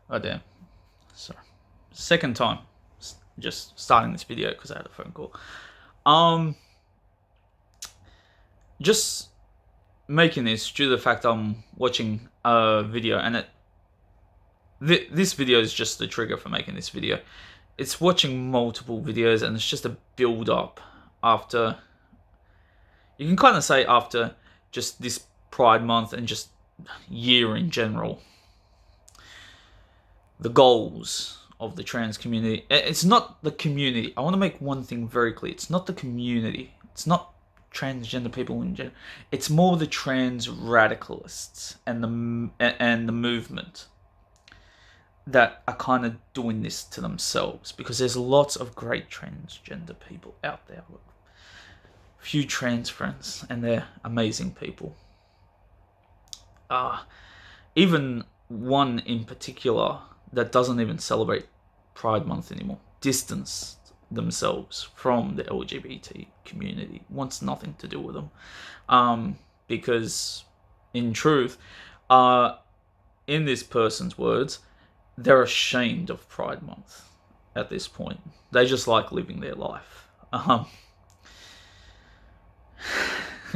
Oh damn. Sorry. Second time. Just starting this video because I had a phone call. Um, just making this due to the fact I'm watching a video, and this video is just the trigger for making this video. It's watching multiple videos, and it's just a build up after. You can kind of say after just this Pride Month and just year in general. The goals of the trans community. It's not the community. I want to make one thing very clear. It's not the community. It's not transgender people in general. It's more the trans radicalists and the movement that are kind of doing this to themselves, because there's lots of great transgender people out there. Few trans friends, and they're amazing people. Even one in particular that doesn't even celebrate Pride Month anymore, distanced themselves from the LGBT community, wants nothing to do with them, because in truth, in this person's words, they're ashamed of Pride Month at this point. They just like living their life.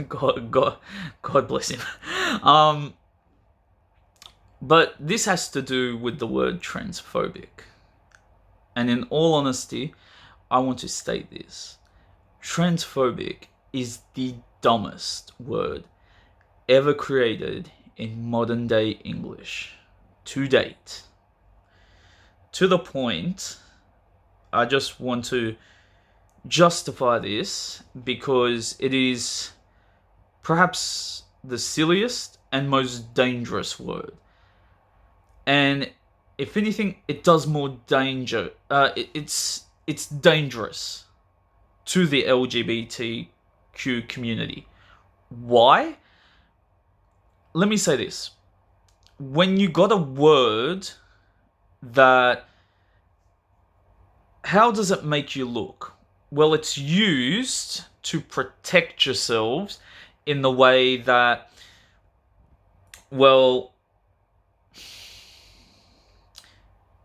God bless him. But this has to do with the word transphobic. And in all honesty, I want to state this. Transphobic is the dumbest word ever created in modern day English to date. To the point, I just want to justify this because it is perhaps the silliest and most dangerous word. And if anything, it does more danger. It's dangerous to the LGBTQ community. Why? Let me say this. When you got a word that, how does it make you look? Well, it's used to protect yourselves in the way that, well,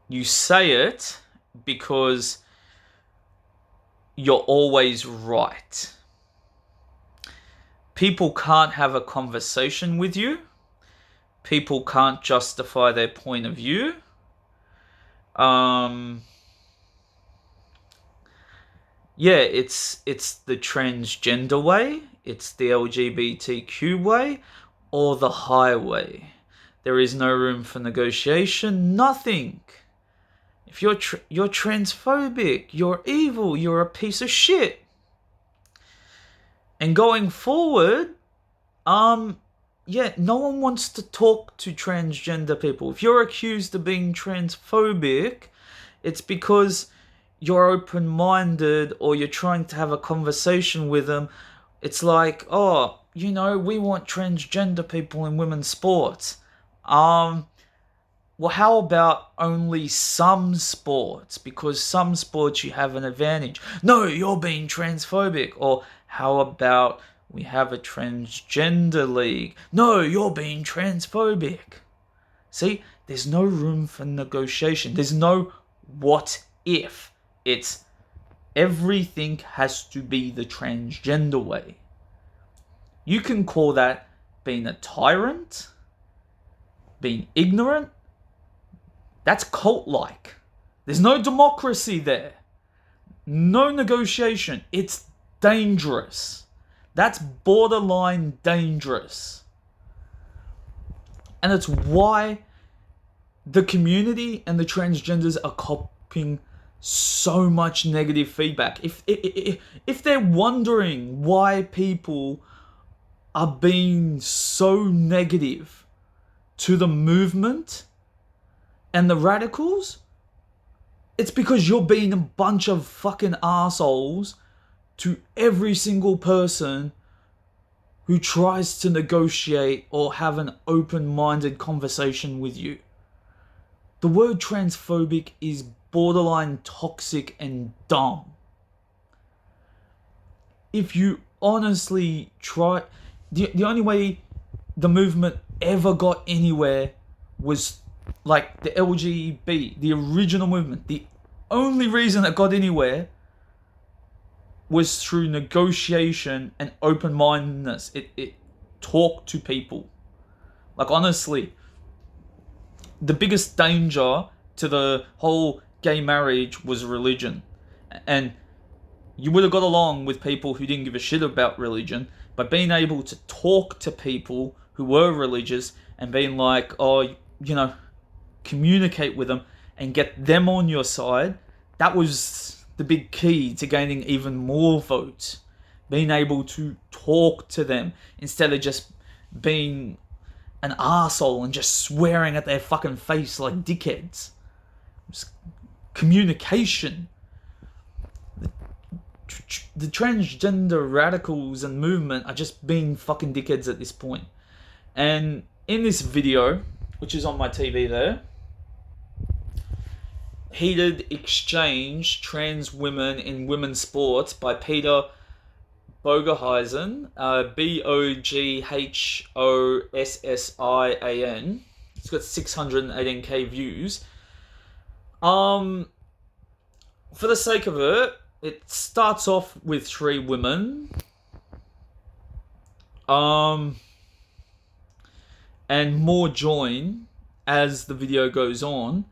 you say it because you're always right. People can't have a conversation with you. People can't justify their point of view. Yeah, it's the transgender way, it's the LGBTQ way, or the highway. There is no room for negotiation, nothing. If you're transphobic, you're evil, you're a piece of shit. And going forward, yeah, no one wants to talk to transgender people. If you're accused of being transphobic, it's because you're open-minded or you're trying to have a conversation with them. It's like, oh, we want transgender people in women's sports. Well, how about only some sports? Because some sports you have an advantage. No, you're being transphobic. Or how about we have a transgender league? No, you're being transphobic. See, there's no room for negotiation. There's no what if. It's everything has to be the transgender way. You can call that being a tyrant, being ignorant. That's cult-like. There's no democracy there. No negotiation. It's dangerous. That's borderline dangerous. And it's why the community and the transgenders are copying so much negative feedback. If they're wondering why people are being so negative to the movement and the radicals, it's because you're being a bunch of fucking assholes to every single person who tries to negotiate or have an open-minded conversation with you. The word transphobic is borderline toxic and dumb. If you honestly try, the only way the movement ever got anywhere was like the LGBT, the original movement, the only reason it got anywhere was through negotiation and open-mindedness. It talked to people. Like, honestly, the biggest danger to the whole gay marriage was religion. And you would have got along with people who didn't give a shit about religion, but being able to talk to people who were religious and being like, oh, you know, communicate with them and get them on your side, that was the big key to gaining even more votes. Being able to talk to them instead of just being an arsehole and just swearing at their fucking face like dickheads. Just communication. The transgender radicals and movement are just being fucking dickheads at this point. And in this video, which is on my TV there, Heated Exchange, Trans Women in Women's Sports by Peter Bogerheisen, Boghosssian. It's got 618k views. For the sake of it, it starts off with 3 women. And more join as the video goes on.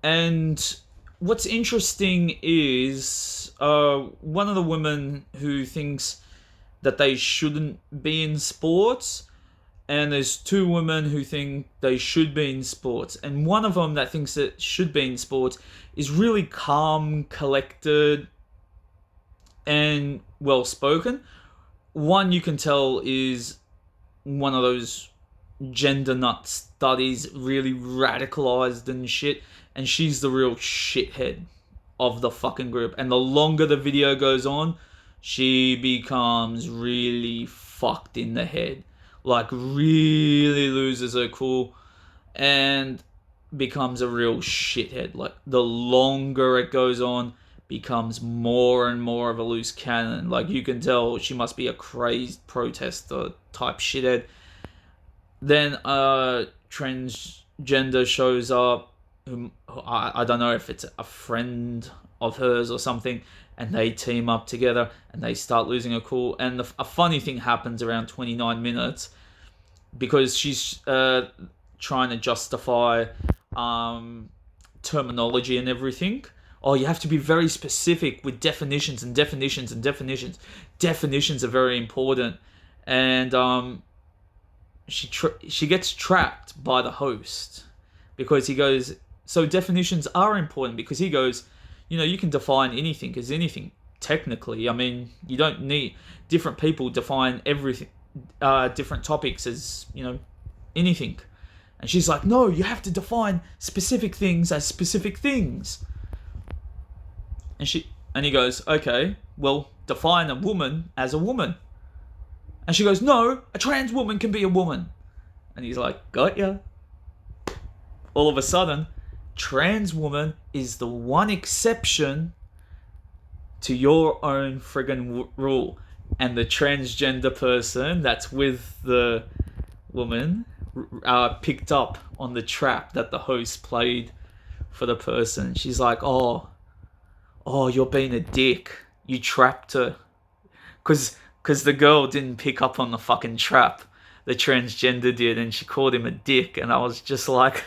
And what's interesting is one of the women who thinks that they shouldn't be in sports, and there's 2 women who think they should be in sports. And one of them that thinks that should be in sports is really calm, collected, and well-spoken. One you can tell is one of those gender nut studies, really radicalized and shit, and she's the real shithead of the fucking group. And the longer the video goes on, she becomes really fucked in the head. Like, really loses her cool and becomes a real shithead. Like, the longer it goes on, becomes more and more of a loose cannon. Like, you can tell she must be a crazed protester type shithead. Then transgender shows up, who I don't know if it's a friend of hers or something, and they team up together and they start losing her cool. And a funny thing happens around 29 minutes because she's trying to justify terminology and everything. Oh, you have to be very specific with definitions and definitions and definitions. Definitions are very important. And she gets trapped by the host because he goes, so definitions are important, because he goes, you know, you can define anything as anything, technically. I mean, you don't need different people define everything, different topics as, you know, anything. And she's like, no, you have to define specific things as specific things. And he goes, okay, well, define a woman as a woman. And she goes, no, a trans woman can be a woman. And he's like, got ya. All of a sudden, trans woman is the one exception to your own friggin' rule. And the transgender person that's with the woman picked up on the trap that the host played for the person. She's like, oh, you're being a dick. You trapped her. Because the girl didn't pick up on the fucking trap. The transgender did, and she called him a dick. And I was just like,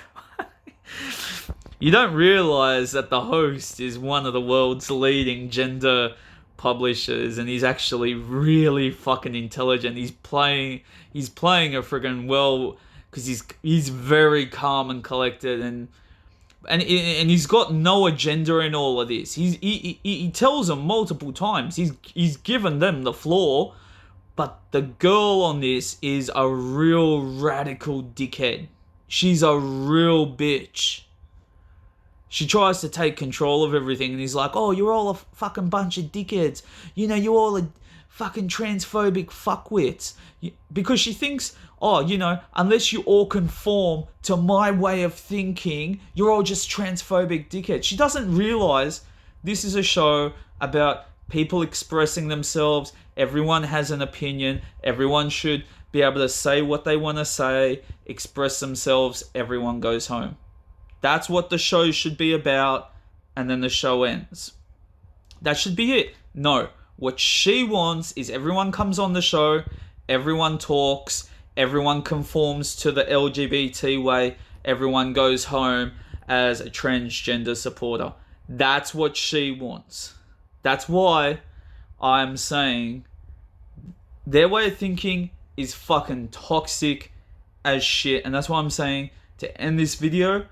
you don't realize that the host is one of the world's leading gender publishers, and he's actually really fucking intelligent. He's playing a friggin' well, because he's very calm and collected, and he's got no agenda in all of this. He tells them multiple times. He's given them the floor, but the girl on this is a real radical dickhead. She's a real bitch. She tries to take control of everything, and he's like, oh, you're all a fucking bunch of dickheads. You know, you all are fucking transphobic fuckwits. Because she thinks, oh, you know, unless you all conform to my way of thinking, you're all just transphobic dickheads. She doesn't realize this is a show about people expressing themselves. Everyone has an opinion. Everyone should be able to say what they want to say, express themselves, everyone goes home. That's what the show should be about, and then the show ends. That should be it. No, what she wants is everyone comes on the show, everyone talks, everyone conforms to the LGBT way, everyone goes home as a transgender supporter. That's what she wants. That's why I'm saying their way of thinking is fucking toxic as shit. And that's why I'm saying, to end this video,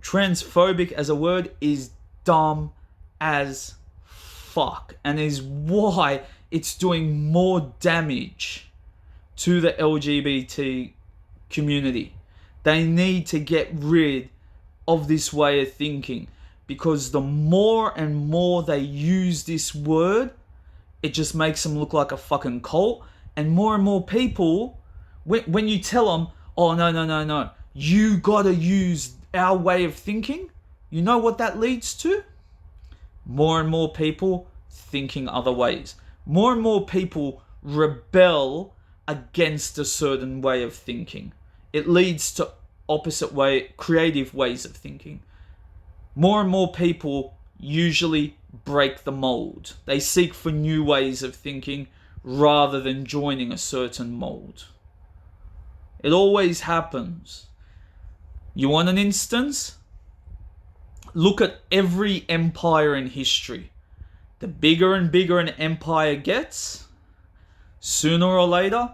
transphobic as a word is dumb as fuck, and is why it's doing more damage to the LGBT community. They need to get rid of this way of thinking, because the more and more they use this word, it just makes them look like a fucking cult. And more people, when you tell them, oh, no, you gotta use our way of thinking, you know what that leads to? More and more people thinking other ways. More and more people rebel against a certain way of thinking. It leads to creative ways of thinking. More and more people usually break the mold. They seek for new ways of thinking rather than joining a certain mold. It always happens. You want an instance? Look at every empire in history. The bigger and bigger an empire gets, sooner or later,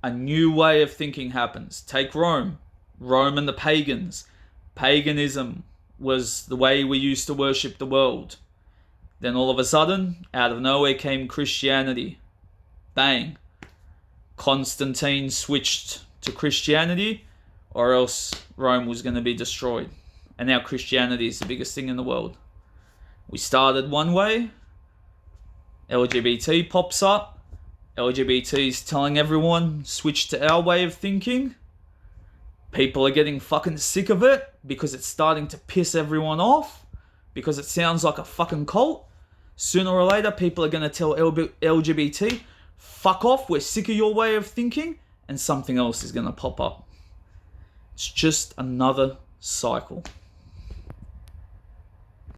a new way of thinking happens. Take Rome. Rome and the pagans. Paganism was the way we used to worship the world. Then all of a sudden, out of nowhere came Christianity. Bang. Constantine switched to Christianity, or else Rome was going to be destroyed. And now Christianity is the biggest thing in the world. We started one way. LGBT pops up. LGBT is telling everyone, switch to our way of thinking. People are getting fucking sick of it because it's starting to piss everyone off, because it sounds like a fucking cult. Sooner or later, people are going to tell LGBT, fuck off, we're sick of your way of thinking, and something else is going to pop up. It's just another cycle.